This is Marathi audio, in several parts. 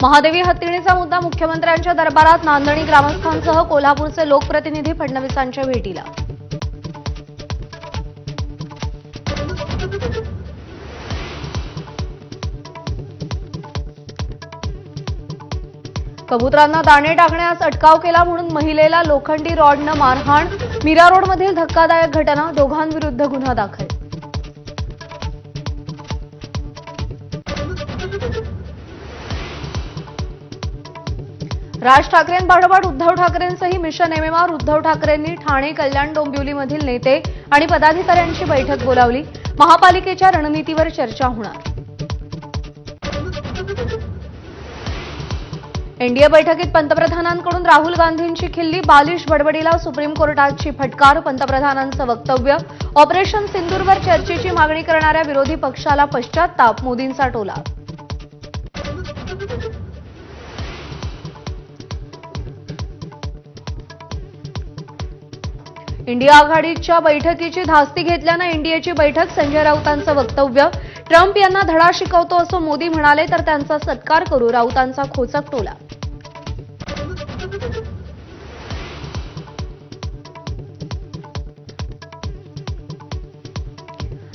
महादेवी हत्तीणीचा मुद्दा मुख्यमंत्र्यांच्या दरबारात, नांदणी ग्रामस्थांसह कोल्हापूरचे लोकप्रतिनिधी फडणवीसांच्या भेटीला. कबुतरांना दाणे टाकण्यास अटकाव केला म्हणून महिलेला लोखंडी रॉडनं मारहाण. मीरा रोडमधील धक्कादायक घटना, दोघांविरुद्ध गुन्हा दाखल. राज ठाकरेंपाठोपाठ उद्धव ठाकरेंसही मिशन एमएमआर. उद्धव ठाकरेंनी ठाणे, कल्याण, डोंबिवलीमधील नेते आणि पदाधिकाऱ्यांची बैठक बोलावली. महापालिकेच्या रणनीतीवर चर्चा होणार. एनडीए बैठकीत पंतप्रधानांकडून राहुल गांधींची खिल्ली. बालिश बडबडीला सुप्रीम कोर्टाची फटकार. पंतप्रधानांचं वक्तव्य. ऑपरेशन सिंदूरवर चर्चेची मागणी करणाऱ्या विरोधी पक्षाला पश्चात्ताप. मोदींचा टोला. इंडिया आघाडीच्या बैठकीची धास्ती घेतल्यानं एनडीएची बैठक. संजय राऊतांचं वक्तव्य. ट्रम्प यांना धडा शिकवतो असं मोदी म्हणाले तर त्यांचा सत्कार करू. राऊतांचा खोचक टोला.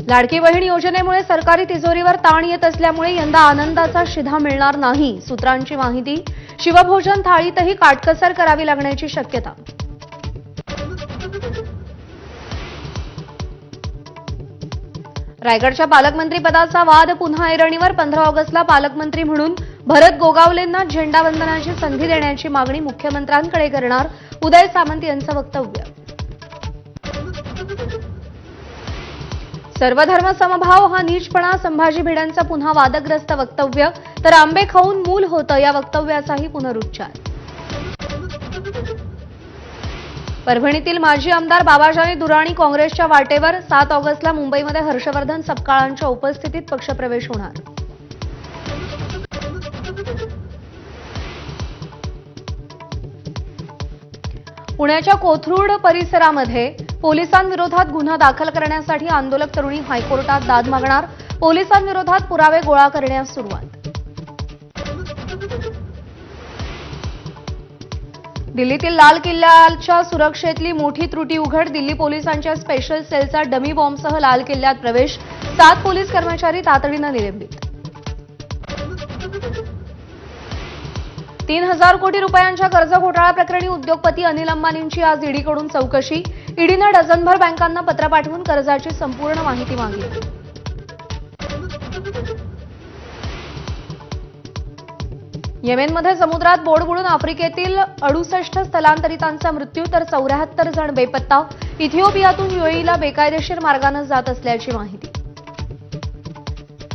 लाडकी बहीण योजनेमुळे सरकारी तिजोरीवर ताण येत असल्यामुळे यंदा आनंदाचा शिधा मिळणार नाही. सूत्रांची माहिती. शिवभोजन थाळीतही काटकसर करावी लागण्याची शक्यता. रायगडच्या पालकमंत्रीपदाचा वाद पुन्हा ऐरणीवर. 15 ऑगस्टला पालकमंत्री म्हणून भरत गोगावलेंना झेंडावंदनाची संधी देण्याची मागणी मुख्यमंत्र्यांकडे करणार. उदय सामंत यांचं वक्तव्य. सर्वधर्म समभाव हा नीचपणा. संभाजी भिडेंचं पुन्हा वादग्रस्त वक्तव्य. तर आंबे खाऊन मूल होतं या वक्तव्याचाही पुनरुच्चार. परभणीतील माजी आमदार बाबाजानी दुराणी काँग्रेसच्या वाटेवर. 7 ऑगस्टला मुंबईमध्ये हर्षवर्धन सपकाळांच्या उपस्थितीत पक्षप्रवेश होणार. पुण्याच्या कोथरूड परिसरामध्ये पोलिसांविरोधात गुन्हा दाखल करण्यासाठी आंदोलक तरुणी हायकोर्टात दाद मागणार. पोलिसांविरोधात पुरावे गोळा करण्यास सुरुवात. दिल्लीतील लाल किल्ल्याच्या सुरक्षेतली मोठी त्रुटी उघड. दिल्ली पोलिसांच्या स्पेशल सेलचा डमी बॉम्बसह लाल किल्ल्यात प्रवेश. 7 पोलीस कर्मचारी तातडीनं निलंबित. 3,000 कोटी रुपयांच्या कर्ज घोटाळा प्रकरणी उद्योगपती अनिल अंबानींची आज ईडीकडून चौकशी. ईडीनं डझनभर बँकांना पत्र पाठवून कर्जाची संपूर्ण माहिती मागितली. येमेनमध्ये समुद्रात बोट बुडून आफ्रिकेतील 68 स्थलांतरितांचा मृत्यू तर 74 जण बेपत्ता. इथिओपियातून युएईला बेकायदेशीर मार्गाने जात असल्याची माहिती.